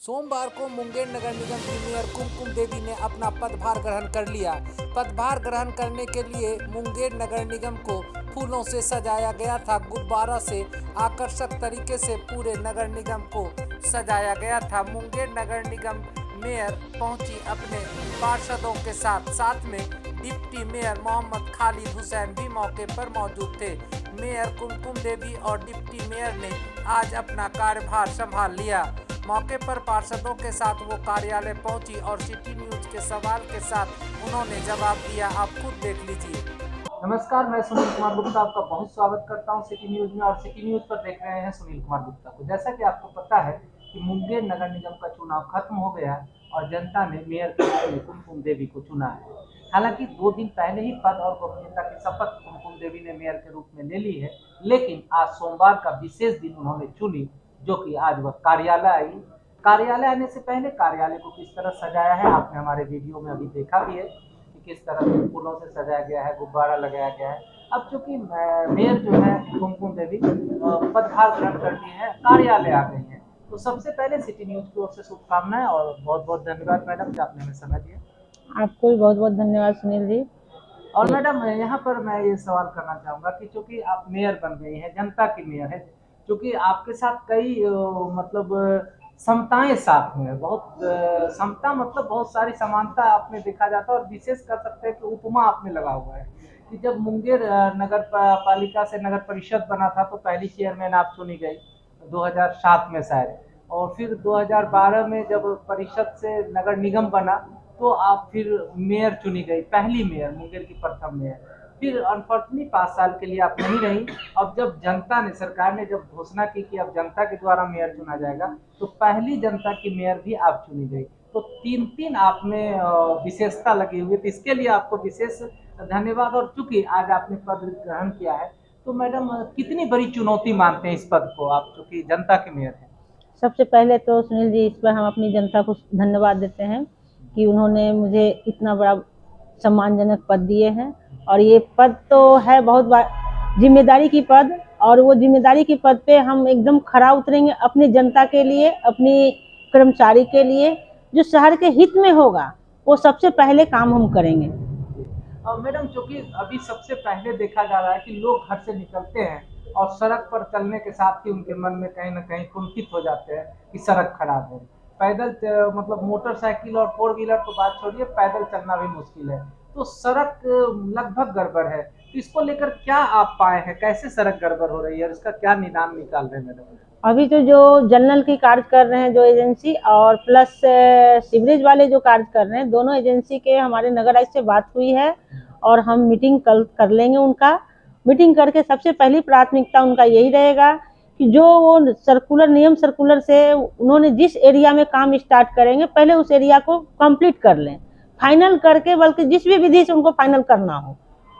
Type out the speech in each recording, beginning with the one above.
सोमवार को मुंगेर नगर निगम की मेयर कुमकुम देवी ने अपना पदभार ग्रहण कर लिया। पदभार ग्रहण करने के लिए मुंगेर नगर निगम को फूलों से सजाया गया था। गुब्बारा से आकर्षक तरीके से पूरे नगर निगम को सजाया गया था। मुंगेर नगर निगम मेयर पहुंची अपने पार्षदों के साथ में डिप्टी मेयर मोहम्मद खालिद हुसैन भी मौके पर मौजूद थे। मेयर कुमकुम देवी और डिप्टी मेयर ने आज अपना कार्यभार संभाल लिया। मौके पर पार्षदों के साथ वो कार्यालय पहुंची और सिटी न्यूज के सवाल के साथ उन्होंने जवाब दिया। आप खुद देख लीजिए। नमस्कार, मैं सुनील कुमार गुप्ता आपका बहुत स्वागत करता हूं सिटी न्यूज में। और सिटी न्यूज पर देख रहे हैं सुनील कुमार गुप्ता को। जैसा कि आपको पता है कि मुंगेर नगर निगम का चुनाव खत्म हो गया और जनता ने मेयर के रूप में कुमकुम देवी को चुना है। हालांकि 2 दिन पहले ही पद और गोपनीयता की शपथ कुमकुम देवी ने मेयर के रूप में ले ली है, लेकिन आज सोमवार का विशेष दिन उन्होंने चुनी, जो कि आज वह कार्यालय आई। कार्यालय आने से पहले कार्यालय को किस तरह सजाया है आपने हमारे वीडियो में अभी देखा भी है कि किस तरह से फूलों से सजाया गया है, गुब्बारा लगाया गया है। अब चूंकि मेयर जो है कुमकुम देवी पदभार ग्रहण कर ली है, कार्यालय आ गई है, तो सबसे पहले सिटी न्यूज की ओर से शुभकामनाएं और बहुत बहुत धन्यवाद मैडम कि आपने हमें समय दिया। आपको भी बहुत बहुत धन्यवाद सुनील जी। और मैडम यहाँ पर मैं ये सवाल करना चाहूँगा कि चूंकि आप मेयर बन गई हैं, जनता की मेयर है, चूंकि आपके साथ कई मतलब समताएं साथ में है, बहुत समता मतलब बहुत सारी समानता आप में देखा जाता है। और विशेष कर सकते हैं कि उपमा आप में लगा हुआ है कि जब मुंगेर नगर पालिका से नगर परिषद बना था तो पहली चेयरमैन आप चुनी गई 2007 में शायद, और फिर 2012 में जब परिषद से नगर निगम बना तो आप फिर मेयर चुनी गई, पहली मेयर, मुंगेर की प्रथम मेयर। फिर अनफॉर्चुनेटली 5 साल के लिए आप नहीं रही। अब जब जनता ने, सरकार ने जब घोषणा की कि अब जनता के द्वारा मेयर चुना जाएगा, तो पहली जनता की मेयर भी आप चुनी गई। तो 3-3 आप में विशेषता लगी हुई है, तो इसके लिए आपको विशेष धन्यवाद। और चूंकि आज आपने पद ग्रहण किया है, तो मैडम कितनी बड़ी चुनौती मानते हैं इस पद को आप, चूंकि जनता के मेयर हैं? सबसे पहले तो सुनील जी, इस पर हम अपनी जनता को धन्यवाद देते हैं कि उन्होंने मुझे इतना बड़ा सम्मानजनक पद दिए हैं। और ये पद तो है बहुत जिम्मेदारी की पद, और वो जिम्मेदारी की पद पे हम एकदम खरा उतरेंगे अपनी जनता के लिए, अपनी कर्मचारी के लिए। जो शहर के हित में होगा वो सबसे पहले काम हम करेंगे। मैडम, चूंकि अभी सबसे पहले देखा जा रहा है कि लोग घर से निकलते हैं और सड़क पर चलने के साथ ही उनके मन में कहीं ना कहीं कुंठित हो जाते हैं कि सड़क खराब है। पैदल मतलब मोटरसाइकिल और 4 व्हीलर तो बात छोड़िए, पैदल चलना भी मुश्किल है। तो सड़क लगभग गड़बड़ है, तो इसको लेकर क्या आप पाए हैं, कैसे सड़क गड़बड़ हो रही है और इसका क्या निदान निकाल रहे हैं मैडम? अभी तो जो जल नल की कार्य कर रहे हैं जो एजेंसी, और प्लस सीवरेज वाले जो कार्य कर रहे हैं, दोनों एजेंसी के हमारे नगर आयुक्त से बात हुई है और हम मीटिंग कल कर लेंगे उनका। मीटिंग करके सबसे पहली प्राथमिकता उनका यही रहेगा कि जो वो सर्कुलर से उन्होंने जिस एरिया में काम स्टार्ट करेंगे, पहले उस एरिया को कंप्लीट कर लें, फाइनल करके, बल्कि जिस भी विधि से उनको फाइनल करना हो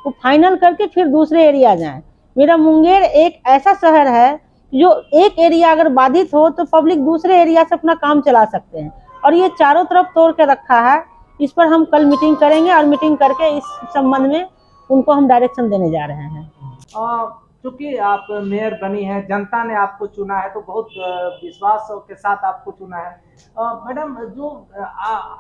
वो फाइनल करके फिर दूसरे एरिया जाएं। मेरा मुंगेर एक ऐसा शहर है जो एक एरिया अगर बाधित हो तो पब्लिक दूसरे एरिया से अपना काम चला सकते हैं, और ये चारों तरफ तोड़ के रखा है। इस पर हम कल मीटिंग करेंगे और मीटिंग करके इस संबंध में उनको हम डायरेक्शन देने जा रहे हैं। चूंकि आप मेयर बनी है, जनता ने आपको चुना है, तो बहुत विश्वास के साथ आपको चुना है। मैडम, जो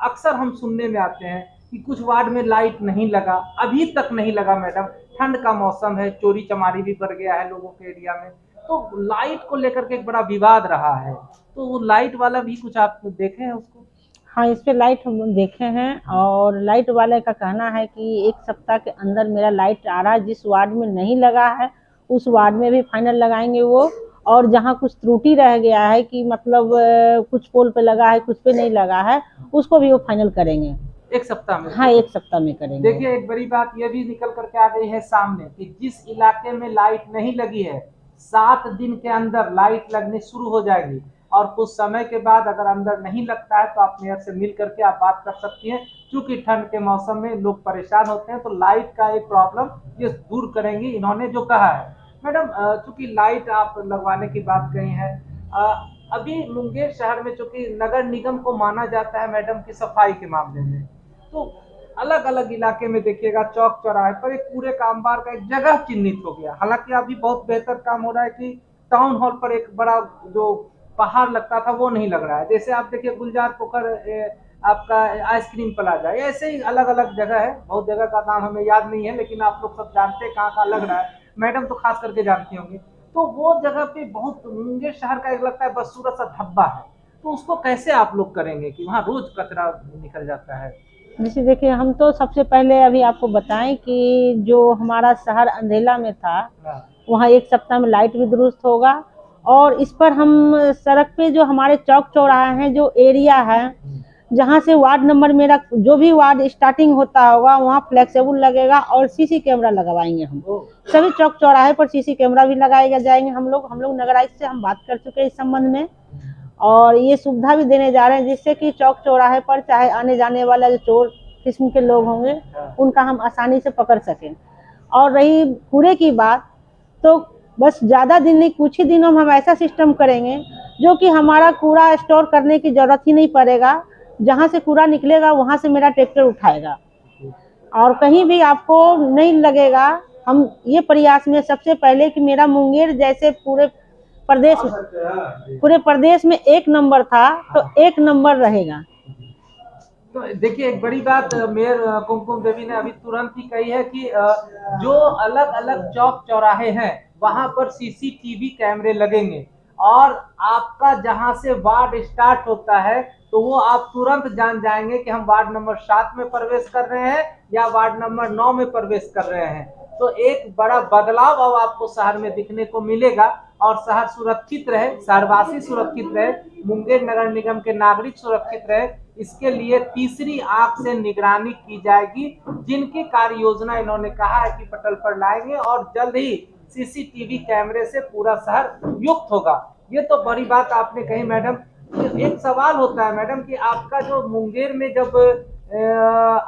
अक्सर हम सुनने में आते हैं कि कुछ वार्ड में लाइट नहीं लगा, अभी तक नहीं लगा मैडम। ठंड का मौसम है, चोरी चमारी भी बढ़ गया है लोगों के एरिया में, तो लाइट को लेकर के एक बड़ा विवाद रहा है। तो वो लाइट वाला भी कुछ आप देखे हैं उसको? हाँ, इस पे लाइट हम देखे हैं, और लाइट वाले का कहना है कि 1 सप्ताह के अंदर मेरा लाइट आ रहा है। जिस वार्ड में नहीं लगा है उस वार्ड में भी फाइनल लगाएंगे वो, और जहाँ कुछ त्रुटि रह गया है कि मतलब कुछ पोल पे लगा है, कुछ पे नहीं लगा है, उसको भी वो फाइनल करेंगे 1 सप्ताह में? हाँ, 1 सप्ताह में करेंगे। देखिए, एक बड़ी बात ये भी निकल करके आ गई है सामने कि जिस इलाके में लाइट नहीं लगी है, 7 दिन के अंदर लाइट लगनी शुरू हो जाएगी। और कुछ समय के बाद अगर अंदर नहीं लगता है तो आप मेयर से मिल करके आप बात कर सकती हैं। क्योंकि ठंड के मौसम में लोग परेशान होते हैं, तो लाइट का एक प्रॉब्लम ये दूर करेंगी, इन्होंने जो कहा है। मैडम, चूंकि लाइट आप लगवाने की बात कही है, अभी मुंगेर शहर में चूंकि नगर निगम को माना जाता है मैडम की सफाई के मामले में, तो अलग अलग इलाके में देखिएगा चौक चौराहे पर एक कूड़े का अंबार का एक जगह चिन्हित हो गया। हालांकि अभी बहुत बेहतर काम हो रहा है कि टाउन हॉल पर एक बड़ा जो पहाड़ लगता था वो नहीं लग रहा है। जैसे आप देखिए गुलजार पोखर, आपका आइसक्रीम प्लाजा, ऐसे ही अलग अलग जगह है, बहुत जगह का नाम हमें याद नहीं है, लेकिन आप लोग सब जानते हैं कहाँ कहाँ लग रहा है। मैडम तो खास करके जानती होंगी। तो वो जगह पे बहुत, मुंगेर शहर का एक लगता है बदसूरत सा धब्बा है, तो उसको कैसे आप लोग करेंगे कि वहाँ रोज कचरा निकल जाता है? जैसे देखिए, हम तो सबसे पहले अभी आपको बताएं कि जो हमारा शहर अंधेला में था, हाँ, वहाँ एक सप्ताह में लाइट भी दुरुस्त होगा। और इस पर हम सड़क पे जो हमारे चौक चौराहे हैं, जो एरिया है जहाँ से वार्ड नंबर मेरा, जो भी वार्ड स्टार्टिंग होता होगा, वहाँ फ्लेक्सिबल लगेगा और सीसी कैमरा लगवाएंगे हम। ओ, सभी चौक चौराहे पर सीसी कैमरा भी लगाए जाएंगे। हम लोग नगर आयुक्त से हम बात कर चुके हैं इस संबंध में, और ये सुविधा भी देने जा रहे हैं, जिससे कि चौक चौराहे पर चाहे आने जाने वाला जो चोर किस्म के लोग होंगे, उनका हम आसानी से पकड़ सकें। और रही कूड़े की बात, तो बस ज़्यादा दिन नहीं, कुछ ही दिनों में हम ऐसा सिस्टम करेंगे जो कि हमारा कूड़ा स्टोर करने की ज़रूरत ही नहीं पड़ेगा। जहाँ से कूड़ा निकलेगा वहाँ से मेरा ट्रैक्टर उठाएगा, और कहीं भी आपको नहीं लगेगा। हम ये प्रयास में सबसे पहले कि मेरा मुंगेर जैसे पूरे प्रदेश में एक नंबर था, तो एक नंबर रहेगा। तो देखिए एक बड़ी बात मेयर कुमकुम देवी ने अभी तुरंत ही कही है कि जो अलग अलग चौक चौराहे हैं वहां पर सीसीटीवी कैमरे लगेंगे, और आपका जहां से वार्ड स्टार्ट होता है तो वो आप तुरंत जान जाएंगे कि हम वार्ड नंबर 7 में प्रवेश कर रहे हैं या वार्ड नंबर 9 में प्रवेश कर रहे हैं। तो एक बड़ा बदलाव अब आपको शहर में दिखने को मिलेगा, और शहर सुरक्षित रहे, शहरवासी सुरक्षित रहे, मुंगेर नगर निगम के नागरिक सुरक्षित रहे, इसके लिए तीसरी आंख से निगरानी की जाएगी। जिनकी कार्य योजना इन्होंने कहा है कि पटल पर लाएंगे, और जल्द ही सीसीटीवी कैमरे से पूरा शहर युक्त होगा। ये तो बड़ी बात आपने कही मैडम। एक सवाल होता है मैडम कि आपका जो मुंगेर में जब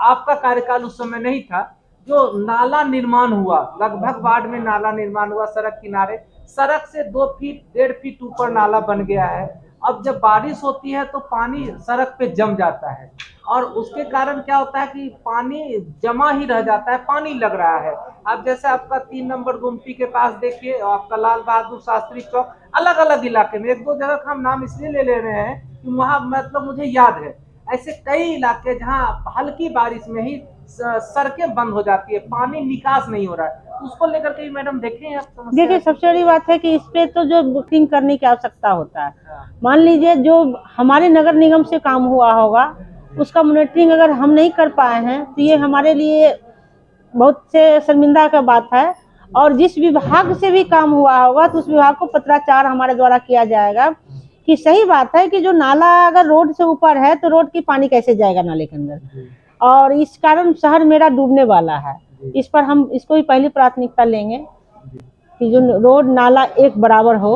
आपका कार्यकाल उस समय नहीं था, जो नाला निर्माण हुआ, लगभग वार्ड में नाला निर्माण हुआ, सड़क किनारे, सड़क से 2 फीट 1.5 फीट ऊपर नाला बन गया है। अब जब बारिश होती है तो पानी सड़क पे जम जाता है, और उसके कारण क्या होता है कि पानी जमा ही रह जाता है, पानी लग रहा है। अब जैसे आपका 3 नंबर गुमटी के पास देखिए, आपका लाल बहादुर शास्त्री चौक, अलग अलग इलाके में, एक दो जगह का हम नाम इसलिए ले रहे हैं कि वहाँ मतलब मुझे याद है, ऐसे कई इलाके जहाँ हल्की बारिश में ही सड़कें बंद हो जाती है, पानी निकास नहीं हो रहा है। तो उसको लेकर के मैडम देखें आप समस्या। देखिए, सबसे बड़ी बात है कि इस पे तो जो बुकिंग करने की आवश्यकता होता है। मान लीजिए जो हमारे नगर निगम से काम हुआ होगा, उसका मॉनिटरिंग अगर हम नहीं कर पाए हैं, तो ये हमारे लिए बहुत से शर्मिंदा का बात है। और जिस विभाग से भी काम हुआ होगा, तो उस विभाग को पत्राचार हमारे द्वारा किया जाएगा कि सही बात है कि जो नाला अगर रोड से ऊपर है, तो रोड की पानी कैसे जाएगा नाले के अंदर, और इस कारण शहर मेरा डूबने वाला है। इस पर हम इसको ही पहली प्राथमिकता लेंगे कि जो रोड नाला एक बराबर हो।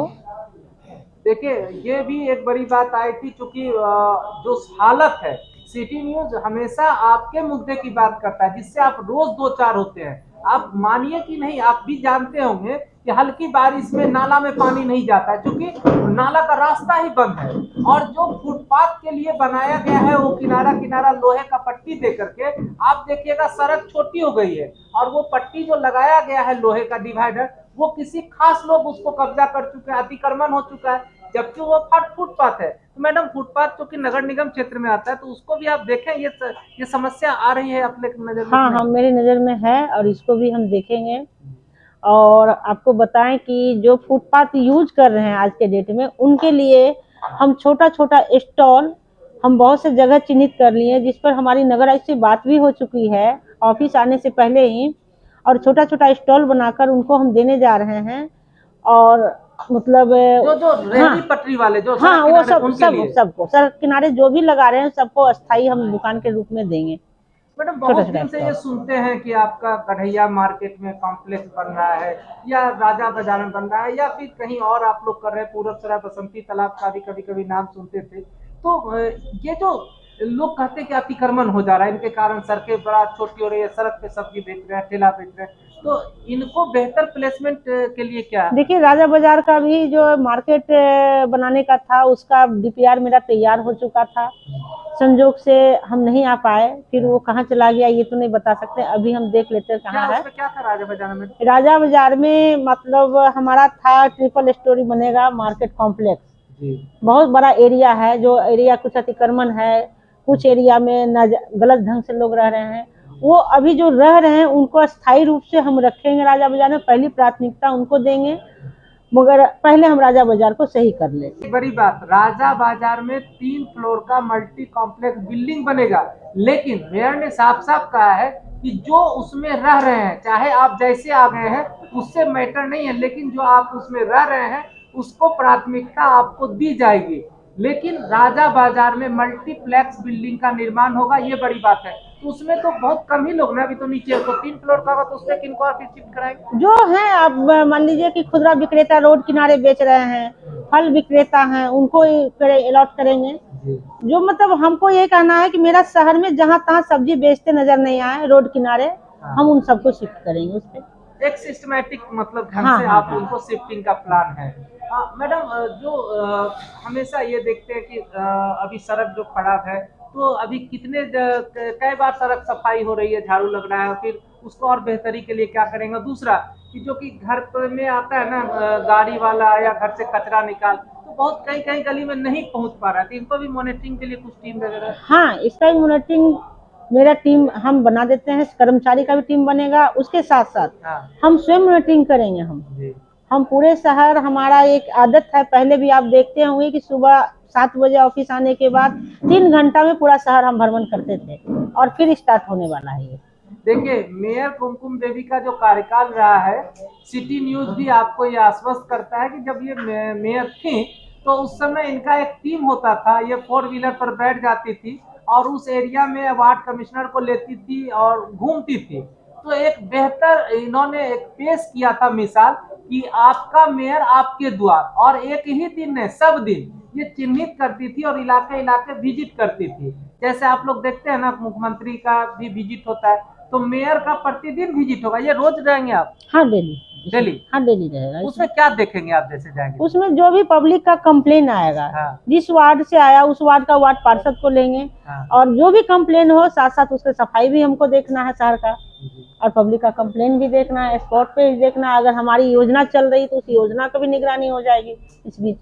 देखिए ये भी एक बड़ी बात आई थी, क्योंकि जो हालत है, सिटी न्यूज हमेशा आपके मुद्दे की बात करता है, जिससे आप रोज दो चार होते हैं। आप मानिए कि नहीं, आप भी जानते होंगे कि हल्की बारिश में नाला में पानी नहीं जाता है, क्योंकि नाला का रास्ता ही बंद है, और जो फुटपाथ के लिए बनाया गया है वो किनारा किनारा लोहे का पट्टी दे करके, आप देखिएगा सड़क छोटी हो गई है, और वो पट्टी जो लगाया गया है लोहे का डिवाइडर, वो किसी खास लोग उसको कब्जा कर चुके हैं, अतिक्रमण हो चुका है, जबकि वो फुटपाथ है। तो मैडम फुटपाथ जो कि नगर निगम क्षेत्र में आता है, तो उसको भी आप देखें, ये समस्या आ रही है अपने नजर में? हाँ हाँ, मेरी नज़र में है, और इसको भी हम देखेंगे। और आपको बताएं कि जो फुटपाथ यूज कर रहे हैं आज के डेट में, उनके लिए हम छोटा छोटा स्टॉल हम बहुत से जगह चिन्हित कर लिए हैं, जिस पर हमारी नगर आयुक्त से बात भी हो चुकी है ऑफिस आने से पहले ही। और छोटा छोटा स्टॉल बनाकर उनको हम देने जा रहे हैं। और मतलब जो रेहड़ी हाँ पटरी वाले जो हाँ, सड़क वो किनारे, उनके लिए। सबको सड़क किनारे जो भी लगा रहे हैं, सबको अस्थाई हम दुकान के रूप में देंगे। मैडम छोटा बहुत छोटा दिन से ये स्टॉल। सुनते हैं कि आपका गढ़ैया मार्केट में कॉम्प्लेक्स बन रहा है, या राजा बाजार में बन रहा है, या फिर कहीं और आप लोग कर रहे हैं, पूरब सराय बसंती तालाब का भी कभी कभी नाम सुनते थे। तो ये जो लोग कहते हैं कि अतिक्रमण हो जा रहा है, इनके कारण सड़कें बड़ा छोटी हो रही है, सड़क पे सब्जी बेच रहे हैं, ठेला बेच रहे हैं, तो इनको बेहतर प्लेसमेंट के लिए क्या? देखिए, राजा बाजार का भी जो मार्केट बनाने का था, उसका डीपीआर मेरा तैयार हो चुका था। संजोग से हम नहीं आ पाए, फिर वो कहाँ चला गया ये तो नहीं बता सकते। अभी हम देख लेते हैं कहाँ है। उसमें क्या था राजा बाजार में? राजा बाजार में मतलब हमारा था ट्रिपल स्टोरी बनेगा मार्केट कॉम्प्लेक्स, जी बहुत बड़ा एरिया है, जो एरिया कुछ अतिक्रमण है, कुछ एरिया में गलत ढंग से लोग रह रहे हैं, वो अभी जो रह रहे हैं उनको अस्थायी रूप से हम रखेंगे राजा बाजार में, पहली प्राथमिकता उनको देंगे, मगर पहले हम राजा बाजार को सही कर ले। बड़ी बात, राजा बाजार में 3 फ्लोर का मल्टी कॉम्प्लेक्स बिल्डिंग बनेगा, लेकिन मेयर ने साफ साफ कहा है कि जो उसमें रह रहे हैं, चाहे आप जैसे आ गए हैं उससे मैटर नहीं है, लेकिन जो आप उसमें रह रहे हैं उसको प्राथमिकता आपको दी जाएगी। लेकिन राजा बाजार में मल्टीप्लेक्स बिल्डिंग का निर्माण होगा, ये बड़ी बात है। तो उसमें तो बहुत कम ही लोग ना, अभी तो नीचे तो 3 फ्लोर का होगा, तो उसमें किनको और फिर शिफ्ट कराएंगे? जो है, आप मान लीजिए कि खुदरा विक्रेता रोड किनारे बेच रहे हैं, फल विक्रेता हैं, उनको अलॉट करेंगे। जो मतलब हमको ये कहना है कि मेरा शहर में जहाँ तहाँ सब्जी बेचते नजर नहीं आए रोड किनारे, हम उन सबको शिफ्ट करेंगे उस पे। एक सिस्टमैटिक मतलब ढंग हाँ, से हाँ, आप हाँ। उनको शिफ्टिंग का प्लान है। मैडम, जो हमेशा ये देखते हैं कि अभी सड़क जो खराब है, तो अभी कई बार सड़क सफाई हो रही है, झाड़ू लग रहा है, फिर उसको और बेहतरी के लिए क्या करेंगे? दूसरा कि जो कि घर में आता है ना गाड़ी वाला या घर से कचरा निकाल, तो बहुत कई कई गली में नहीं पहुंच पा रहा है, तो इनको भी मॉनिटरिंग के लिए कुछ टीम वगैरह? हाँ, इसका भी मॉनिटरिंग मेरा टीम हम बना देते हैं, कर्मचारी का भी टीम बनेगा, उसके साथ साथ हाँ हम स्वयं मॉनिटरिंग करेंगे। जी हम पूरे शहर, हमारा एक आदत है, पहले भी आप देखते होंगे कि सुबह 7 बजे ऑफिस आने के बाद 3 घंटा में पूरा शहर हम भ्रमण करते थे, और फिर स्टार्ट होने वाला है ये। देखिए, मेयर कुमकुम देवी का जो कार्यकाल रहा है, सिटी न्यूज भी आपको ये आश्वस्त करता है कि जब ये मेयर थी तो उस समय इनका एक टीम होता था, ये 4 व्हीलर पर बैठ जाती थी और उस एरिया में वार्ड कमिश्नर को लेती थी और घूमती थी। तो एक बेहतर इन्होंने एक पेश किया था मिसाल कि आपका मेयर आपके द्वार, और एक ही दिन ने सब दिन ये चिन्हित करती थी और इलाके इलाके विजिट करती थी। जैसे आप लोग देखते हैं ना, मुख्यमंत्री का भी विजिट होता है, तो मेयर का प्रतिदिन विजिट होगा। ये रोज जाएंगे आप? हाँ, डेली। डेली? हाँ, डेली रहेगा। उसमें क्या देखेंगे आप जैसे जाएंगे? उसमें जो भी पब्लिक का कंप्लेन आएगा, हाँ। जिस वार्ड से आया उस वार्ड का वार्ड पार्षद को लेंगे, हाँ। और जो भी कंप्लेन हो, साथ साथ उसके सफाई भी हमको देखना है शहर का, और पब्लिक का कंप्लेन भी देखना है, स्पॉट पे भी देखना है। अगर हमारी योजना चल रही तो उस योजना का भी निगरानी हो जाएगी इस बीच।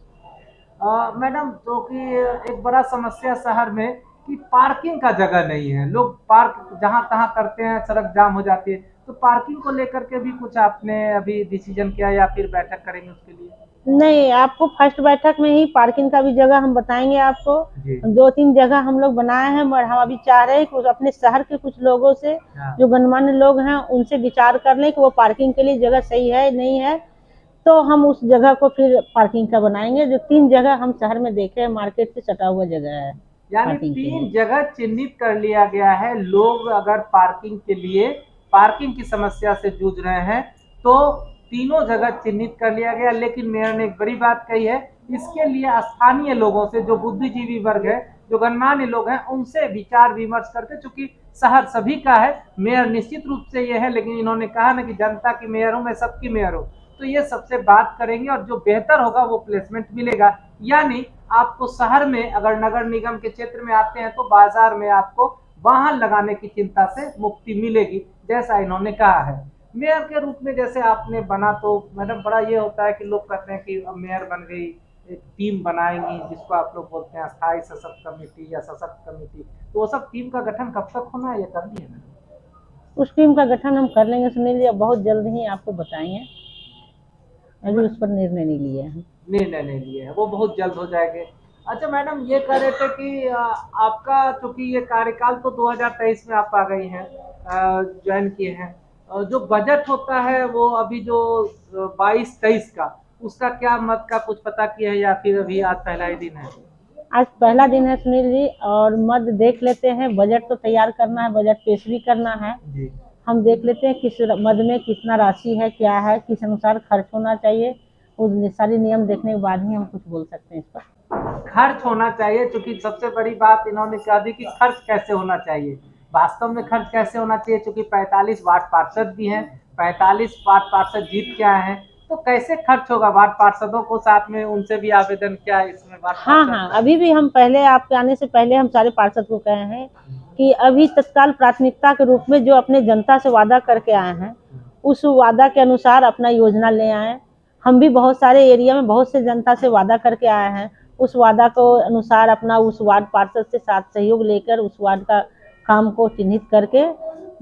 मैडम, तो कि एक बड़ा समस्या शहर में कि पार्किंग का जगह नहीं है, लोग पार्क जहां तहां करते हैं, सड़क जाम हो जाती है, तो पार्किंग को लेकर के भी कुछ आपने अभी डिसीजन किया या फिर बैठक करेंगे उसके लिए? नहीं, आपको फर्स्ट बैठक में ही पार्किंग का भी जगह हम बताएंगे आपको। जी। 2-3 जगह हम लोग बनाए हैं, और हम अभी चाह रहे हैं कि अपने शहर के कुछ लोगों से, हाँ। जो गणमान्य लोग हैं, उनसे विचार कर लें कि वो पार्किंग के लिए जगह सही है नहीं है, तो हम उस जगह को फिर पार्किंग का बनाएंगे। जो 3 जगह हम शहर में देखे हैं, मार्केट से सटा हुआ जगह है यानी पार्किंग के 3 लिए। जगह चिन्हित कर लिया गया है। लोग अगर पार्किंग के लिए, पार्किंग की समस्या से जूझ रहे हैं, तो तीनों जगह चिन्हित कर लिया गया। लेकिन मेयर ने एक बड़ी बात कही है, इसके लिए स्थानीय लोगों से, जो बुद्धिजीवी वर्ग है, जो गणमान्य लोग हैं, उनसे विचार विमर्श करके, चूंकि शहर सभी का है, मेयर निश्चित रूप से ये है, लेकिन इन्होंने कहा ना कि जनता की मेयर हूं मैं, सबकी मेयर हूं, तो ये सबसे बात करेंगे और जो बेहतर होगा वो प्लेसमेंट मिलेगा। यानी आपको शहर में अगर नगर निगम के क्षेत्र में आते हैं तो बाजार में आपको वाहन लगाने की चिंता से मुक्ति मिलेगी, जैसा इन्होंने कहा है। मेयर के रूप में जैसे आपने बना, तो मैडम बड़ा ये होता है कि लोग कहते हैं कि अब मेयर बन गई, एक टीम बनाएंगी जिसको आप लोग बोलते हैं स्थायी सशक्त कमेटी या सशक्त कमेटी, तो वो सब टीम का गठन कब तक होना है, ये कर दिए ना? उस टीम का गठन हम कर लेंगे सुनील जी, बहुत जल्द ही आपको बताएंगे। अभी उस पर निर्णय नहीं लिए हैं। निर्णय नहीं लिए है, वो बहुत जल्द हो जाएंगे। अच्छा मैडम, ये कह रहे थे कि आपका चूंकि ये कार्यकाल तो 2023 में आप आ गई हैं, ज्वाइन किए हैं, जो बजट होता है वो अभी जो 22-23 का, उसका क्या मत का कुछ पता किया है या फिर अभी आज पहला ही दिन है? आज पहला दिन है सुनील जी, और मत देख लेते हैं। बजट तो तैयार करना है, बजट पेश भी करना है। जी। हम देख लेते हैं किस मद में कितना राशि है, क्या है, किस अनुसार खर्च होना चाहिए, उस सारी नियम देखने के बाद ही हम कुछ बोल सकते हैं इस पर। खर्च होना चाहिए, क्योंकि सबसे बड़ी बात इन्होंने कहा दी कि खर्च कैसे होना चाहिए। वास्तव में खर्च कैसे होना चाहिए, क्योंकि 45 वार्ड पार्षद भी हैं, 45 वार्ड पार्षद जीत के आए हैं, तो कैसे खर्च होगा? वार्ड पार्षदों को साथ में उनसे भी आवेदन क्या है इसमें? हाँ, अभी भी हम पहले आपके आने से पहले हम सारे पार्षद को कहे हैं कि अभी तत्काल प्राथमिकता के रूप में जो अपने जनता से वादा करके आए हैं, उस वादा के अनुसार अपना योजना ले आए। हम भी बहुत सारे एरिया में बहुत से जनता से वादा करके आए हैं, उस वादा को अनुसार अपना उस वार्ड पार्षद से साथ सहयोग लेकर उस वार्ड का काम को चिन्हित करके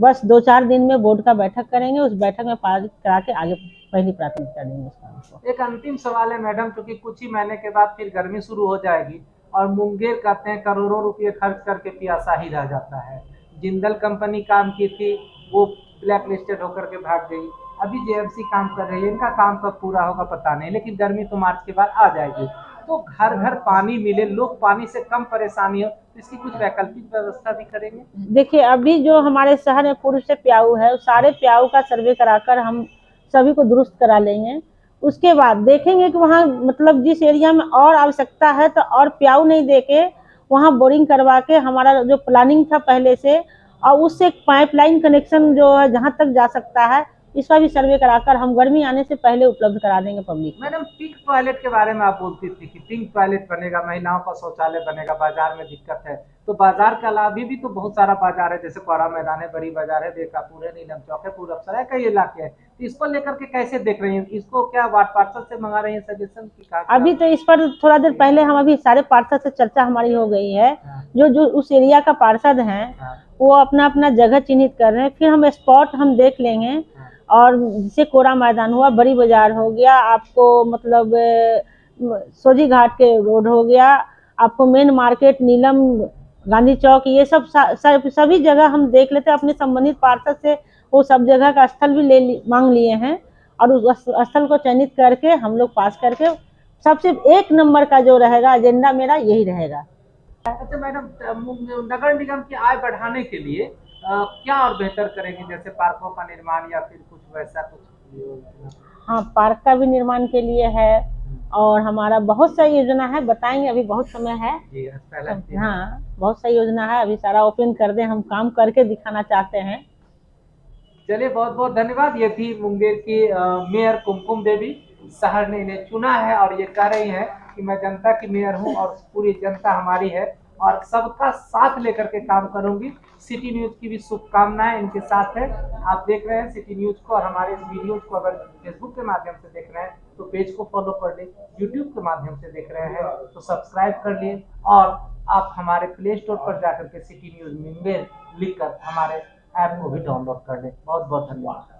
बस 2-4 दिन में बोर्ड का बैठक करेंगे। उस बैठक में पारित करा के आगे पहली प्राथमिकता देंगे उस काम को। एक अंतिम सवाल है मैडम, क्योंकि कुछ ही महीने के बाद फिर गर्मी शुरू हो जाएगी और मुंगेर कहते हैं करोड़ों रुपए खर्च करके प्यासा ही रह जाता है। जिंदल कंपनी काम की थी, वो ब्लैक लिस्टेड होकर के भाग गई। अभी जेएमसी काम कर रही है, इनका काम कब पूरा होगा पता नहीं, लेकिन गर्मी तो मार्च के बाद आ जाएगी। तो घर घर पानी मिले, लोग पानी से कम परेशानी हो, तो इसकी कुछ वैकल्पिक व्यवस्था भी करेंगे। देखिए अभी जो हमारे शहर में पूर्व से प्याऊ है, उस सारे प्याऊ का सर्वे कराकर हम सभी को दुरुस्त करा लेंगे। उसके बाद देखेंगे कि वहाँ मतलब जिस एरिया में और आवश्यकता है तो और प्याऊ नहीं देके वहाँ बोरिंग करवा के हमारा जो प्लानिंग था पहले से और उससे एक पाइपलाइन कनेक्शन जो है जहाँ तक जा सकता है इसका भी सर्वे कराकर हम गर्मी आने से पहले उपलब्ध करा देंगे पब्लिक को। मैडम पिंक टॉयलेट के बारे में आप बोलती थी कि पिंक टॉयलेट बनेगा, महिलाओं का शौचालय बनेगा, बाजार में दिक्कत है। तो बाजार के अलावा भी तो बहुत सारा बाजार है, जैसे कोड़ा मैदान है, बड़ी बाजार है, बेकापुर है, नीलम चौक है, पूरब सराय, कई इलाके हैं। तो इसको लेकर के कैसे देख रही हैं? इसको क्या वार्ड पार्षद से मंगा रही हैं सजेशन की? अभी तो इस पर थोड़ा देर पहले हम अभी सारे पार्षद से चर्चा हमारी हो गई है। जो उस एरिया का पार्षद हैं वो अपना अपना जगह चिन्हित कर रहे हैं, फिर हम स्पॉट हम देख लेंगे। और जैसे कोरा मैदान हुआ, बड़ी बाजार हो गया, आपको मतलब सोजी घाट के रोड हो गया, आपको मेन मार्केट नीलम गांधी चौक, ये सब सभी जगह हम देख लेते हैं। अपने संबंधित पार्षद से वो सब जगह का स्थल भी मांग लिए हैं और उस स्थल को चयनित करके हम लोग पास करके सबसे 1 नंबर का जो रहेगा एजेंडा मेरा यही रहेगा। अच्छा मैडम, नगर निगम की आय बढ़ाने के लिए क्या और बेहतर करेंगे, जैसे पार्कों का निर्माण या फिर कुछ वैसा कुछ? हाँ, पार्क का भी निर्माण के लिए है और हमारा बहुत सारी योजना है, बताएंगे, अभी बहुत समय है। हाँ, बहुत सारी योजना है, अभी सारा ओपन कर दें, हम काम करके दिखाना चाहते हैं। चलिए बहुत बहुत धन्यवाद। ये थी मुंगेर की मेयर कुमकुम देवी। शहर ने इन्हें चुना है और ये कह रही है कि मैं जनता की मेयर हूँ और पूरी जनता हमारी है और सबका साथ लेकर के काम करूंगी। सिटी न्यूज की भी शुभकामनाएं इनके साथ है। आप देख रहे हैं सिटी न्यूज को और हमारे इस वीडियोज को अगर फेसबुक के माध्यम से देख रहे हैं तो पेज को फॉलो कर लें, यूट्यूब के माध्यम से देख रहे हैं तो सब्सक्राइब कर लिए और आप हमारे प्ले स्टोर पर जाकर के सिटी न्यूज मुंगेर लिखकर हमारे ऐप को भी डाउनलोड कर लें। बहुत बहुत धन्यवाद।